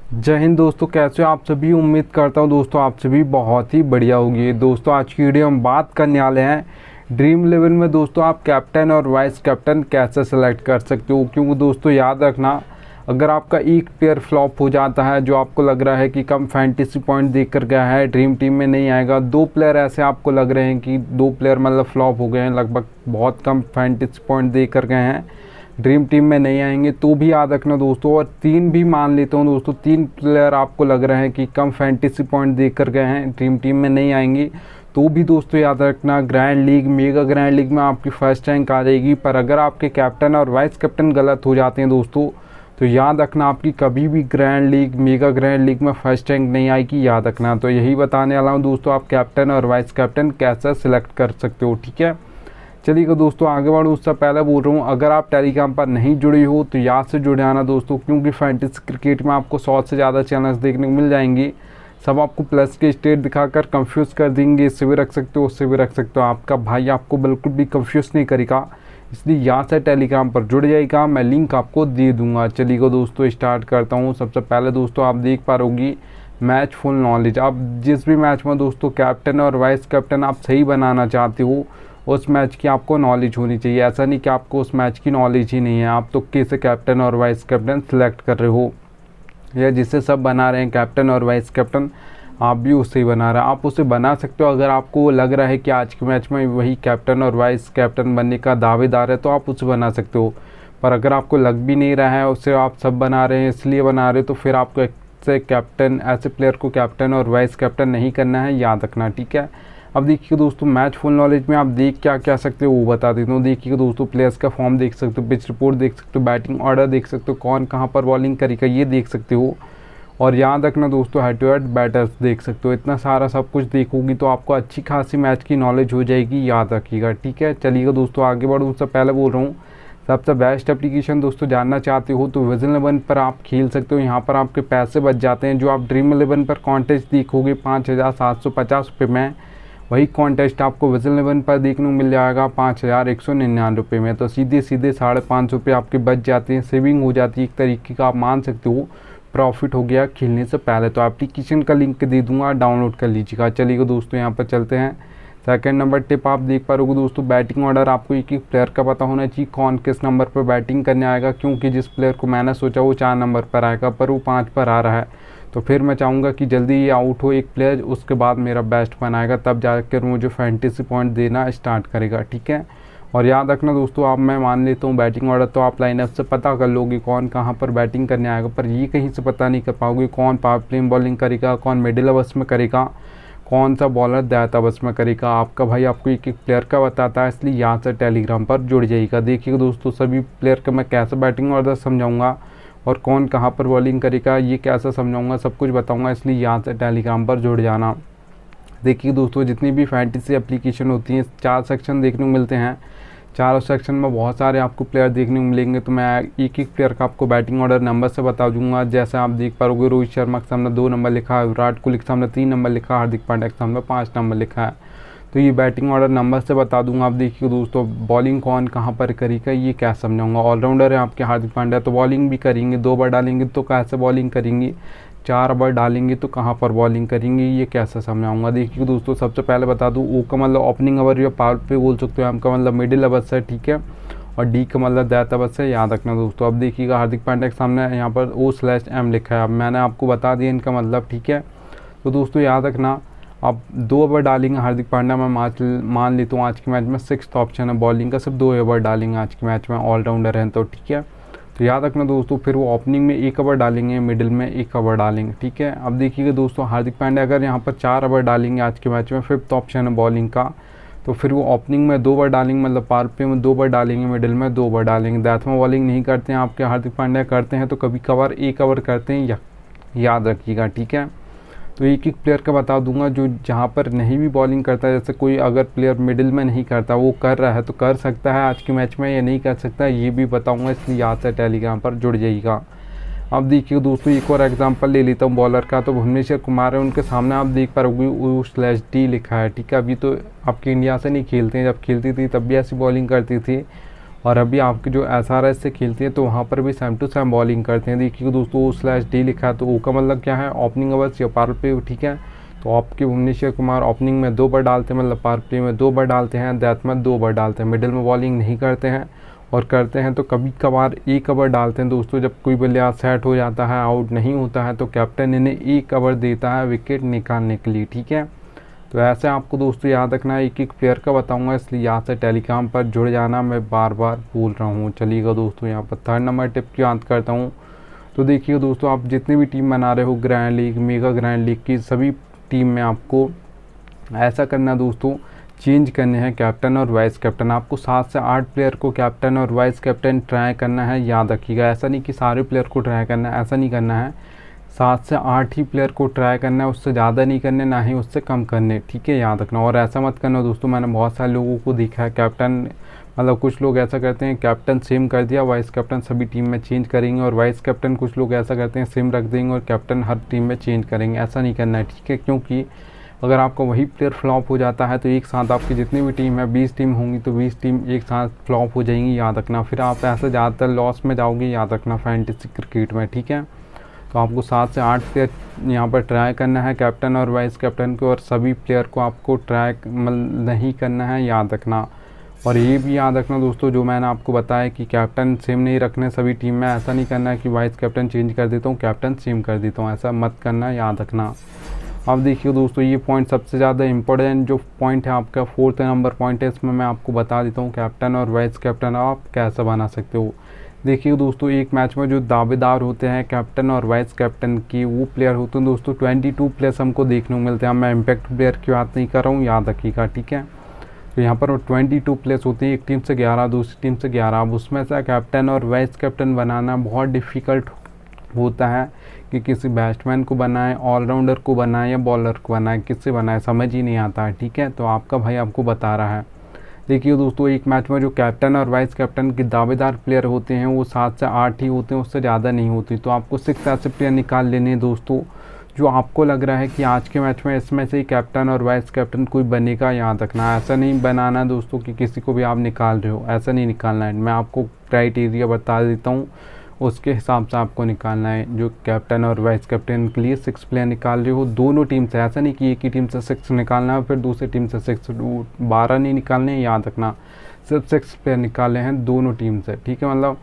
जय हिंद दोस्तों, कैसे हो आप सभी। उम्मीद करता हूँ दोस्तों आप सभी बहुत ही बढ़िया होगी। दोस्तों आज की वीडियो हम बात करने वाले हैं ड्रीम 11 में दोस्तों आप कैप्टन और वाइस कैप्टन कैसे सेलेक्ट कर सकते हो। क्योंकि दोस्तों याद रखना, अगर आपका एक प्लेयर फ्लॉप हो जाता है जो आपको लग रहा है कि कम फैंटेसी पॉइंट देख कर गया है, ड्रीम टीम में नहीं आएगा, दो प्लेयर ऐसे आपको लग रहे हैं कि दो प्लेयर मतलब फ्लॉप हो गए हैं, लगभग बहुत कम फैंटेसी पॉइंट दे कर गए हैं, ड्रीम टीम में नहीं आएंगे, तो भी याद रखना दोस्तों। और तीन भी मान लेता हूँ दोस्तों, तीन प्लेयर आपको लग रहे हैं कि कम फैंटेसी पॉइंट दे कर गए हैं, ड्रीम टीम में नहीं आएंगे, तो भी दोस्तों याद रखना grand league, mega grand league में आपकी फर्स्ट रैंक आ जाएगी। पर अगर आपके कैप्टन और वाइस कैप्टन गलत हो जाते हैं दोस्तों, तो याद रखना आपकी कभी भी grand league, mega grand league में फर्स्ट रैंक नहीं आएगी, याद रखना। तो यही बताने वाला हूँ दोस्तों, आप कैप्टन और वाइस कैप्टन कैसे सिलेक्ट कर सकते हो, ठीक है। चलिए दोस्तों आगे बढ़ूँ उससे पहले बोल रहा हूँ, अगर आप टेलीग्राम पर नहीं जुड़े हो तो याद से जुड़ जाना दोस्तों, क्योंकि फैंटेसी क्रिकेट में आपको 100 से ज़्यादा चैनल्स देखने को मिल जाएंगे। सब आपको प्लस के स्टेट दिखाकर कंफ्यूज कर देंगे, इससे भी रख सकते हो उससे भी रख सकते हो, आपका भाई आपको बिल्कुल भी कंफ्यूज नहीं करेगा। इसलिए यहाँ से टेलीग्राम पर जुड़ जाएगा, मैं लिंक आपको दे दूंगा। चलिए दोस्तों स्टार्ट करता हूँ। सबसे पहले दोस्तों आप देख पा रहोगी मैच फुल नॉलेज। आप जिस भी मैच में दोस्तों कैप्टन और वाइस कैप्टन आप सही बनाना चाहते हो, उस मैच की आपको नॉलेज होनी चाहिए। ऐसा नहीं कि आपको उस मैच की नॉलेज ही नहीं है, आप तो कैसे कैप्टन और वाइस कैप्टन सेलेक्ट कर रहे हो, या जिससे सब बना रहे हैं कैप्टन और वाइस कैप्टन, आप भी उससे ही बना रहे हैं। आप उसे बना सकते हो अगर आपको लग रहा है कि आज के मैच में वही कैप्टन और वाइस कैप्टन बनने का दावेदार है, तो आप उसे बना सकते हो। पर अगर आपको लग भी नहीं रहा है, उससे आप सब बना रहे हैं इसलिए बना रहे हो, तो फिर आपको ऐसे प्लेयर को कैप्टन और वाइस कैप्टन नहीं करना है, याद रखना, ठीक है। अब देखिए दोस्तों मैच फुल नॉलेज में आप देख क्या क्या सकते हो वो बता देता हूँ। देखिए दोस्तों प्लेयर्स का फॉर्म देख सकते हो, पिच रिपोर्ट देख सकते हो, बैटिंग ऑर्डर देख सकते हो, कौन कहाँ पर बॉलिंग करेगा ये देख सकते हो। और याद रखना दोस्तों हेड टू हेड बैटर्स देख सकते हो। इतना सारा सब कुछ देखोगी तो आपको अच्छी खासी मैच की नॉलेज हो जाएगी, याद रखिएगा, ठीक है। चलिएगा दोस्तों आगे बढ़ूँ उससे पहले बोल रहा हूँ, सबसे बेस्ट एप्लीकेशन दोस्तों जानना चाहते हो तो विजन 11 पर आप खेल सकते हो। यहाँ पर आपके पैसे बच जाते हैं। जो आप ड्रीम 11 पर कॉन्टेस्ट देखोगे 5,750 रुपये में, वही कॉन्टेस्ट आपको विजन 11 पर देखने को मिल जाएगा 5,199 रुपये में। तो सीधे 550 रुपये आपके बच जाते हैं, सेविंग हो जाती है एक तरीके का, आप मान सकते हो प्रॉफिट हो गया खेलने से पहले। तो एप्लीकेशन का लिंक दे दूंगा, डाउनलोड कर लीजिएगा। चलिए दोस्तों यहाँ पर चलते हैं। सेकंड नंबर टिप आप देख पा रहे हो दोस्तों, बैटिंग ऑर्डर आपको एक एक प्लेयर का पता होना चाहिए, कौन किस नंबर पर बैटिंग करने आएगा। क्योंकि जिस प्लेयर को मैंने सोचा वो 4 नंबर पर आएगा, पर वो 5 पर आ रहा है, तो फिर मैं चाहूँगा कि जल्दी ही आउट हो एक प्लेयर, उसके बाद मेरा बेस्ट बनाएगा, तब जाकर मुझे फैंटेसी पॉइंट देना स्टार्ट करेगा, ठीक है। और याद रखना दोस्तों, आप मैं मान लेता हूँ बैटिंग ऑर्डर तो आप लाइनअप से पता कर लोगे कौन कहाँ पर बैटिंग करने आएगा, पर ये कहीं से पता नहीं कर पाओगे कौन पावर प्ले में बॉलिंग करेगा, कौन मिडिल ओवर्स में करेगा, कौन सा बॉलर दाएं ओवर्स में करेगा। आपका भाई आपको एक एक प्लेयर का बताता है, इसलिए यहाँ से टेलीग्राम पर जुड़ जाइएगा। देखिएगा दोस्तों सभी प्लेयर का मैं कैसे बैटिंग ऑर्डर समझाऊँगा और कौन कहाँ पर बॉलिंग करेगा ये कैसे समझाऊँगा, सब कुछ बताऊँगा, इसलिए यहाँ से टेलीग्राम पर जुड़ जाना। देखिए दोस्तों जितनी भी फैंटेसी एप्लीकेशन होती हैं 4 सेक्शन देखने को मिलते हैं, चारों सेक्शन में बहुत सारे आपको प्लेयर देखने को मिलेंगे। तो मैं एक एक प्लेयर का आपको बैटिंग ऑर्डर नंबर से बता दूंगा। जैसे आप देख पाओगे रोहित शर्मा के सामने 2 नंबर लिखा है, विराट कोहली के सामने 3 नंबर लिखा है, हार्दिक पांड्या के सामने 5 नंबर लिखा है। तो ये बैटिंग ऑर्डर नंबर से बता दूंगा। आप देखिए दोस्तों बॉलिंग कौन कहाँ पर करेगा ये क्या समझाऊंगा। ऑलराउंडर है आपके हार्दिक पांड्या, तो बॉलिंग भी करेंगे, 2 ओवर डालेंगे तो कैसे बॉलिंग करेंगे, 4 ओवर डालेंगे तो कहाँ पर बॉलिंग करेंगे ये कैसे समझाऊंगा। देखिए दोस्तों सबसे पहले बता दूँ, ओ का मतलब ओपनिंग ओवर या पावर पे बोल सकते हो, एम का मतलब मिडिल ओवर से, ठीक है, और डी का मतलब दाएं ओवर से, याद रखना दोस्तों। अब देखिएगा हार्दिक पांड्या के सामने यहाँ पर O/M लिखा है, अब मैंने आपको बता दिया इनका मतलब, ठीक है। तो दोस्तों याद रखना, अब 2 ओवर डालेंगे हार्दिक पांड्या, मैं मान लेता हूँ आज के मैच में 6th ऑप्शन है बॉलिंग का, सिर्फ 2 ओवर डालेंगे आज के मैच में, ऑलराउंडर हैं तो, ठीक है। तो याद रखना दोस्तों, फिर वो ओपनिंग में 1 ओवर डालेंगे, मिडिल में 1 ओवर डालेंगे, ठीक है। अब देखिएगा दोस्तों हार्दिक पांड्या अगर यहाँ पर 4 ओवर डालेंगे आज के मैच में, 5th ऑप्शन है बॉलिंग का, तो फिर वो ओपनिंग में 2 ओवर डालेंगे, मतलब पावर प्ले में 2 ओवर डालेंगे, मिडिल में 2 ओवर डालेंगे। डेथ में बॉलिंग नहीं करते हैं आपके हार्दिक पांड्या, करते हैं तो कभी कभार 1 ओवर करते हैं, याद रखिएगा, ठीक है। तो एक एक प्लेयर का बता दूंगा जो जहाँ पर नहीं भी बॉलिंग करता है, जैसे कोई अगर प्लेयर मिडिल में नहीं करता, वो कर रहा है तो कर सकता है आज के मैच में या नहीं कर सकता ये भी बताऊंगा, इसलिए याद से टेलीग्राम पर जुड़ जाइएगा। अब देखिए दोस्तों एक और एग्जांपल ले लेता हूँ बॉलर का, तो भुवनेश्वर कुमार है, उनके सामने आप देख पा रहोगे O/D लिखा है, ठीक है। अभी तो आपके इंडिया से नहीं खेलते हैं, जब खेलती थी तब भी ऐसी बॉलिंग करती थी, और अभी आपकी जो SRH से खेलती है तो वहाँ पर भी सेम टू सेम बॉलिंग करते हैं। देखिए दोस्तों /D लिखा है तो O का मतलब क्या है, ओपनिंग ओवर्स या पावर प्ले, ठीक है। तो आपके भुवनेश्वर कुमार ओपनिंग में 2 ओवर डालते हैं, मतलब पावर प्ले में 2 ओवर डालते हैं, डेथ में 2 ओवर डालते हैं, मिडिल में बॉलिंग नहीं करते हैं, और करते हैं तो कभी कभार 1 ओवर डालते हैं दोस्तों। जब कोई बल्लेबाज सेट हो जाता है, आउट नहीं होता है, तो कैप्टन इन्हें 1 ओवर देता है विकेट निकालने के लिए, ठीक है। तो ऐसे आपको दोस्तों याद रखना है, एक एक प्लेयर का बताऊंगा, इसलिए यहाँ से टेलीग्राम पर जुड़ जाना, मैं बार बार बोल रहा हूँ। चलिएगा दोस्तों यहाँ पर 3rd नंबर टिप की बात करता हूँ। तो देखिए दोस्तों, आप जितनी भी टीम बना रहे हो, grand league, mega grand league की सभी टीम में आपको ऐसा करना दोस्तों, चेंज करने हैं कैप्टन और वाइस कैप्टन। आपको 7 से 8 प्लेयर को कैप्टन और वाइस कैप्टन ट्राई करना है, याद रखिएगा। ऐसा नहीं कि सारे प्लेयर को ट्राई करना है, ऐसा नहीं करना है। 7 से 8 ही प्लेयर को ट्राई करना है, उससे ज़्यादा नहीं करने, ना ही उससे कम करने, ठीक है, याद रखना। और ऐसा मत करना दोस्तों, मैंने बहुत सारे लोगों को देखा है कैप्टन, मतलब कुछ लोग ऐसा करते हैं कैप्टन सेम कर दिया, वाइस कैप्टन सभी टीम में चेंज करेंगे, और वाइस कैप्टन कुछ लोग ऐसा करते हैं सेम रख देंगे और कैप्टन हर टीम में चेंज करेंगे। ऐसा नहीं करना है, ठीक है, क्योंकि अगर आपका वही प्लेयर फ्लॉप हो जाता है तो एक साथ आपकी जितनी भी टीम है 20 टीम होंगी तो 20 टीम एक साथ फ्लॉप हो जाएंगी, याद रखना। फिर आप ऐसे ज़्यादातर लॉस में जाओगे, याद रखना, फैंटेसी क्रिकेट में, ठीक है। तो आपको 7 से 8 प्लेयर यहाँ पर ट्राई करना है कैप्टन और वाइस कैप्टन को, और सभी प्लेयर को आपको ट्राई नहीं करना है, याद रखना। और ये भी याद रखना दोस्तों, जो मैंने आपको बताया कि कैप्टन सेम नहीं रखने सभी टीम में, ऐसा नहीं करना है कि वाइस कैप्टन चेंज कर देता हूँ, कैप्टन सेम कर देता हूँ, ऐसा मत करना, याद रखना। अब देखिए दोस्तों, ये पॉइंट सबसे ज़्यादा इंपॉर्टेंट जो पॉइंट है आपका 4th नंबर पॉइंट है, इसमें मैं आपको बता देता हूँ कैप्टन और वाइस कैप्टन आप कैसे बना सकते हो। देखिए दोस्तों, एक मैच में जो दावेदार होते हैं कैप्टन और वाइस कैप्टन की, वो प्लेयर होते हैं दोस्तों 22 प्लेयर्स हमको देखने को मिलते हैं। मैं इम्पैक्ट प्लेयर की बात नहीं कर रहा हूँ, याद रखिएगा, ठीक है। तो यहाँ पर 22 प्लेयर्स होते हैं, एक टीम से 11, दूसरी टीम से 11। अब उसमें से कैप्टन और वाइस कैप्टन बनाना बहुत डिफ़िकल्ट होता है कि किसी बैट्समैन को बनाए, ऑलराउंडर को बनाए या बॉलर को बनाए, किससे बनाए समझ ही नहीं आता है, ठीक है। तो आपका भाई आपको बता रहा है। देखिए दोस्तों, एक मैच में जो कैप्टन और वाइस कैप्टन के दावेदार प्लेयर होते हैं वो 7 से 8 ही होते हैं, उससे ज़्यादा नहीं होती। तो आपको 6 ऐसे प्लेयर निकाल लेने हैं दोस्तों, जो आपको लग रहा है कि आज के मैच में इसमें से ही कैप्टन और वाइस कैप्टन कोई बनेगा, याद रखना। ऐसा नहीं बनाना दोस्तों कि किसी को भी आप निकाल रहे हो, ऐसा नहीं निकालना है। मैं आपको क्राइटेरिया बता देता हूँ, उसके हिसाब से आपको निकालना है। जो कैप्टन और वाइस कैप्टन के लिए 6 प्लेयर निकाल रहे हो दोनों टीम से, ऐसा नहीं कि एक ही टीम से 6 निकालना है फिर दूसरी टीम से 6, 12 नहीं निकालने, याद रखना। सिर्फ 6 प्लेयर निकाले हैं दोनों टीम से, ठीक है। मतलब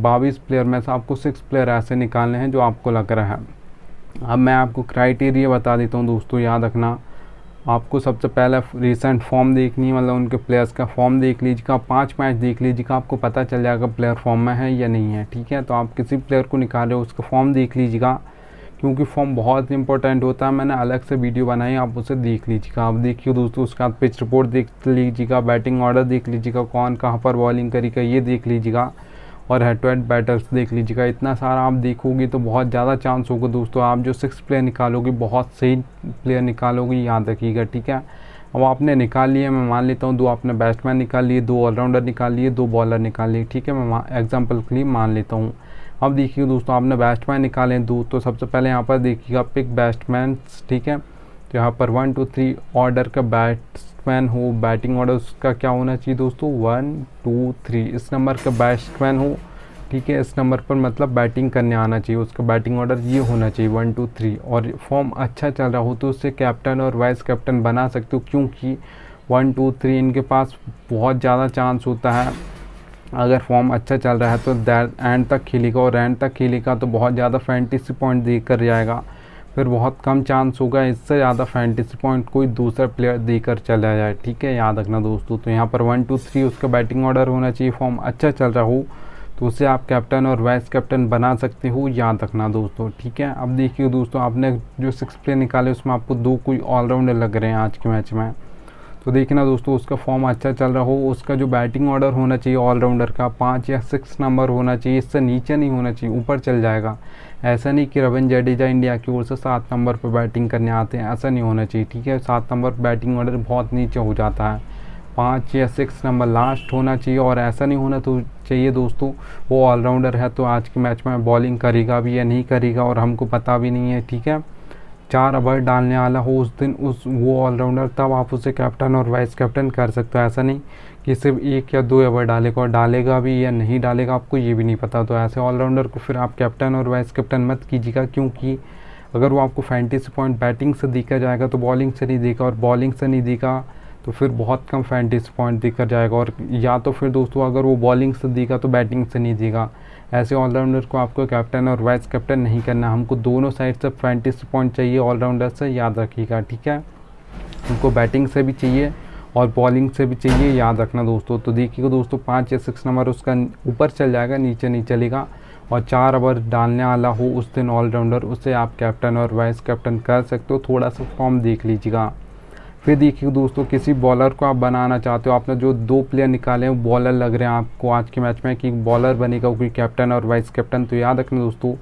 22 प्लेयर में से आपको 6 प्लेयर ऐसे निकालने हैं जो आपको लग रहा है। अब मैं आपको क्राइटेरिया बता देता हूँ दोस्तों, याद रखना। आपको सबसे पहले रिसेंट फॉर्म देखनी है, मतलब उनके प्लेयर्स का फॉर्म देख लीजिएगा, 5 मैच देख लीजिएगा, आपको पता चल जाएगा प्लेयर फॉर्म में है या नहीं है, ठीक है। तो आप किसी प्लेयर को निकाल रहे हो उसका फॉर्म देख लीजिएगा, क्योंकि फॉर्म बहुत इंपॉर्टेंट होता है। मैंने अलग से वीडियो बनाई, आप उसे देख लीजिएगा। आप देखिए दोस्तों, उसके बाद पिच रिपोर्ट देख लीजिएगा, बैटिंग ऑर्डर देख लीजिएगा, कौन कहाँ पर बॉलिंग करेगा ये देख लीजिएगा, और हेड टू हेड बैटर्स देख लीजिएगा। इतना सारा आप देखोगे तो बहुत ज़्यादा चांस होगा दोस्तों, आप जो 6 प्लेयर निकालोगे बहुत सही प्लेयर निकालोगे, याद रखिएगा, ठीक है। अब आपने निकाल लिए, मैं मान लेता हूँ 2 आपने बैट्समैन निकाल लिए, 2 ऑलराउंडर निकाल लिए, 2 बॉलर निकाल लिए, ठीक है, मैं एग्जाम्पल के लिए मान लेता हूँ। अब देखिए दोस्तों, आपने बैट्समैन निकाले 2, तो सबसे पहले यहाँ पर देखिएगा पिक बैट्समैन, ठीक है। तो यहाँ पर 1 2 3 ऑर्डर का बैट्समैन हो, बैटिंग ऑर्डर उसका क्या होना चाहिए दोस्तों, 1 2 3 इस नंबर का बैट्समैन हो, ठीक है। इस नंबर पर मतलब बैटिंग करने आना चाहिए, उसका बैटिंग ऑर्डर ये होना चाहिए 1 2 3, और फॉर्म अच्छा चल रहा हो तो उससे कैप्टन और वाइस कैप्टन बना सकते हो, क्योंकि 1 2 3 इनके पास बहुत ज़्यादा चांस होता है। अगर फॉर्म अच्छा चल रहा है तो एंड तक खेलेगा, और एंड तक खेलेगा तो बहुत ज़्यादा फैंटेसी पॉइंट देकर जाएगा। फिर बहुत कम चांस होगा इससे ज़्यादा फैंटेसी पॉइंट कोई दूसरा प्लेयर देकर चला जाए, ठीक है, याद रखना दोस्तों। तो यहाँ पर 1 2 3 उसका बैटिंग ऑर्डर होना चाहिए, फॉर्म अच्छा चल रहा हो तो उसे आप कैप्टन और वाइस कैप्टन बना सकते हो, याद रखना दोस्तों, ठीक है। अब देखिए दोस्तों, आपने जो 6 प्लेयर निकाले उसमें आपको 2 कोई ऑलराउंडर लग रहे हैं आज के मैच में, तो देखना दोस्तों उसका फॉर्म अच्छा चल रहा हो, उसका जो बैटिंग ऑर्डर होना चाहिए ऑलराउंडर का 5 या 6 नंबर होना चाहिए, इससे नीचे नहीं होना चाहिए, ऊपर चल जाएगा। ऐसा नहीं कि रविंद्र जडेजा इंडिया की ओर से 7 नंबर पर बैटिंग करने आते हैं, ऐसा नहीं होना चाहिए, ठीक है। 7 नंबर बैटिंग ऑर्डर बहुत नीचे हो जाता है, 5 या 6 नंबर लास्ट होना चाहिए। और ऐसा नहीं होना तो चाहिए दोस्तों वो ऑलराउंडर है तो आज के मैच में बॉलिंग करेगा भी या नहीं करेगा और हमको पता भी नहीं है, ठीक है। 4 ओवर डालने वाला हो उस दिन वो ऑलराउंडर, तब आप उसे कैप्टन और वाइस कैप्टन कर सकते हो। ऐसा नहीं कि सिर्फ 1 या 2 ओवर डालेगा, और डालेगा भी या नहीं डालेगा आपको ये भी नहीं पता। तो ऐसे ऑलराउंडर को फिर आप कैप्टन और वाइस कैप्टन मत कीजिएगा, क्योंकि अगर वो आपको फैंटेसी पॉइंट बैटिंग से देखा जाएगा तो बॉलिंग से नहीं देगा, और बॉलिंग से नहीं देगा तो फिर बहुत कम फैंटेसी पॉइंट देखा जाएगा, और या तो फिर दोस्तों अगर वो बॉलिंग से देगा तो बैटिंग से नहीं देगा। ऐसे ऑलराउंडर को आपको कैप्टन और वाइस कैप्टन नहीं करना। हमको दोनों साइड से फैंटेसी पॉइंट चाहिए ऑलराउंडर से, याद रखिएगा, ठीक है। उनको बैटिंग से भी चाहिए और बॉलिंग से भी चाहिए, याद रखना दोस्तों। तो देखिएगा दोस्तों 5 या 6 नंबर उसका ऊपर चल जाएगा, नीचे नहीं चलेगा, और 4 ओवर डालने वाला हो उस दिन ऑलराउंडर, उससे आप कैप्टन और वाइस कैप्टन कर सकते हो। थोड़ा सा फॉर्म देख लीजिएगा। फिर देखिए दोस्तों किसी बॉलर को आप बनाना चाहते हो, आपने जो 2 प्लेयर निकाले हैं वो बॉलर लग रहे हैं आपको आज के मैच में कि बॉलर बनेगा कोई कैप्टन और वाइस कैप्टन, तो याद रखना दोस्तों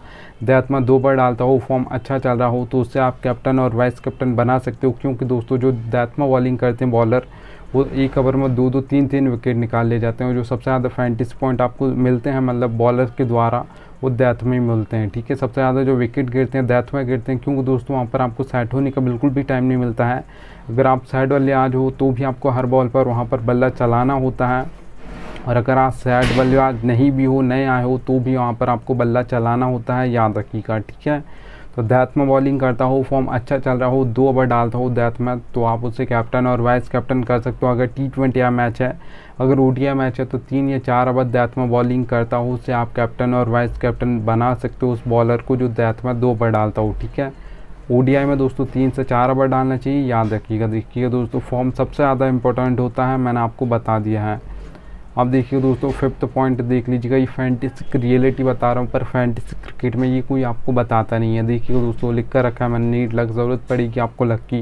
दैतमा 2 बार डालता हो, फॉर्म अच्छा चल रहा हो तो उससे आप कैप्टन और वाइस कैप्टन बना सकते हो। क्योंकि दोस्तों जो दैतमा बॉलिंग करते हैं बॉलर वो 1 ओवर में 2-2 3-3 विकेट निकाल ले जाते हैं, और जो सबसे ज़्यादा फैंटेसी पॉइंट आपको मिलते हैं मतलब बॉलर के द्वारा वो दैथ में ही मिलते हैं, ठीक है। सबसे ज़्यादा जो विकेट गिरते हैं दैथ में गिरते हैं, क्योंकि दोस्तों वहाँ पर आपको सेट होने का बिल्कुल भी टाइम नहीं मिलता है। अगर आप साइड बल्लेबाज हो तो भी आपको हर बॉल पर वहाँ पर बल्ला चलाना होता है, और अगर आप साइड बल्लेबाज नहीं भी हो, नए आए हो, तो भी वहाँ पर आपको बल्ला चलाना होता है, याद रखिएगा, ठीक है। तो दैथ में बॉलिंग करता हो, फॉर्म अच्छा चल रहा हो, 2 ओवर डालता हो दैथ में, तो आप उससे कैप्टन और वाइस कैप्टन कर सकते हो। अगर T20 मैच है, अगर ODI मैच है तो 3 या 4 ओवर दैथ में बॉलिंग करता हो, उससे आप कैप्टन और वाइस कैप्टन बना सकते हो उस बॉलर को जो दैथ में 2 ओवर डालता हो, ठीक है। ODI में दोस्तों 3 से 4 ओवर डालना चाहिए, याद रखिएगा। देखिएगा दोस्तों फॉर्म सबसे ज़्यादा इंपॉर्टेंट होता है, मैंने आपको बता दिया है। अब देखिए दोस्तों 5th पॉइंट देख लीजिएगा, ये फैंटेसी रियलिटी बता रहा हूँ, पर फैंटेसी क्रिकेट में ये कोई आपको बताता नहीं है। देखिए दोस्तों लिख कर रखा है मैंने, नीड लक ज़रूरत पड़ेगी आपको लक की।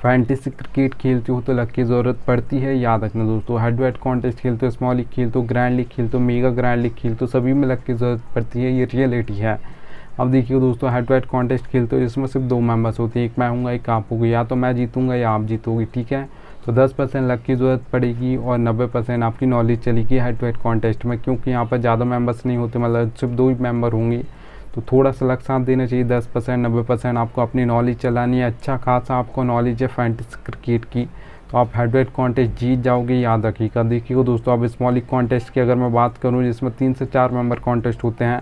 फैंटेसी क्रिकेट खेलते हो तो लक की ज़रूरत पड़ती है, याद रखना दोस्तों। हेड टू हेड कॉन्टेस्ट खेलते हो, स्मॉल लीग खेलते हो, ग्रैंड लीग खेलते हो, मेगा ग्रैंड लीग खेलते हो, सभी में लक की ज़रूरत पड़ती है, ये रियलिटी है। अब देखिए दोस्तों हेड टू हेड कॉन्टेस्ट खेलते हो जिसमें सिर्फ 2 मेंबर्स होते हैं, एक मैं हूँगा एक आप होगी, या तो मैं जीतूँगा या आप जीतोगी, ठीक है। तो 10% लक की ज़रूरत पड़ेगी और 90% आपकी नॉलेज चलेगी हेड टू हेड कॉन्टेस्ट में, क्योंकि यहाँ पर ज़्यादा मेंबर्स नहीं होते, मतलब सिर्फ 2 ही मेंबर होंगे, तो थोड़ा सा लक साथ देना चाहिए। 10% 90% आपको अपनी नॉलेज चलानी है, अच्छा खासा आपको नॉलेज है फैंटेसी क्रिकेट की, तो आप हेड टू हेड कॉन्टेस्ट जीत जाओगे, याद रखिएगा। देखिएगा दोस्तों अब स्मॉल लीग कॉन्टेस्ट की अगर मैं बात करूँ जिसमें 3 से 4 मेंबर कॉन्टेस्ट होते हैं,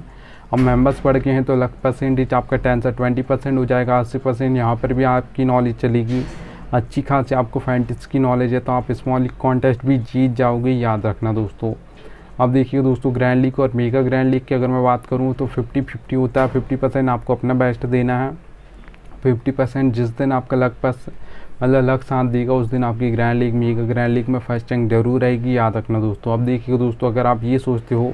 अब मेंबर्स बढ़ गए हैं तो लक परसेंटेज आपका 10 से 20% हो जाएगा, 80% यहाँ पर भी आपकी नॉलेज चलेगी। अच्छी खासी आपको फैंटेसी की नॉलेज है तो आप स्मॉल लीग कॉन्टेस्ट भी जीत जाओगे, याद रखना दोस्तों। अब देखिए दोस्तों ग्रैंड लीग और मेगा ग्रैंड लीग की अगर मैं बात करूँ तो 50-50 होता है। 50% आपको अपना बेस्ट देना है, 50% जिस दिन आपका लक पास मतलब लक साथ देगा उस दिन आपकी grand league mega grand league में फर्स्ट रैंक जरूर रहेगी, याद रखना दोस्तों। अब देखिए दोस्तों अगर आप ये सोचते हो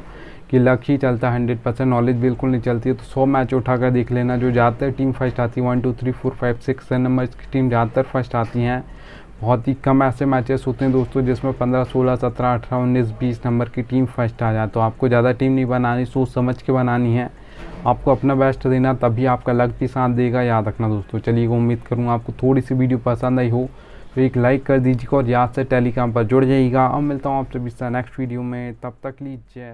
कि लक ही चलता है 100%, नॉलेज बिल्कुल नहीं चलती है, तो 100 मैच उठाकर देख लेना। जो ज़्यादातर टीम फर्स्ट आती है 1 2 3 4 5 6 नंबर की टीम ज़्यादातर फर्स्ट आती हैं। बहुत ही कम ऐसे मैचेस होते हैं दोस्तों जिसमें 15 16 17 18 19 20 नंबर की टीम फर्स्ट आ जाए। तो आपको ज़्यादा टीम नहीं बनानी, सोच समझ के बनानी है, आपको अपना बेस्ट देना, तभी आपका लक भी साथ देगा, याद रखना दोस्तों। चलिए उम्मीद करूँगा आपको थोड़ी सी वीडियो पसंद आई हो, तो एक लाइक कर दीजिएगा और याद से टेलीग्राम पर जुड़ जाइएगा। अब मिलता हूँ आपसे नेक्स्ट वीडियो में, तब तक लीजिए।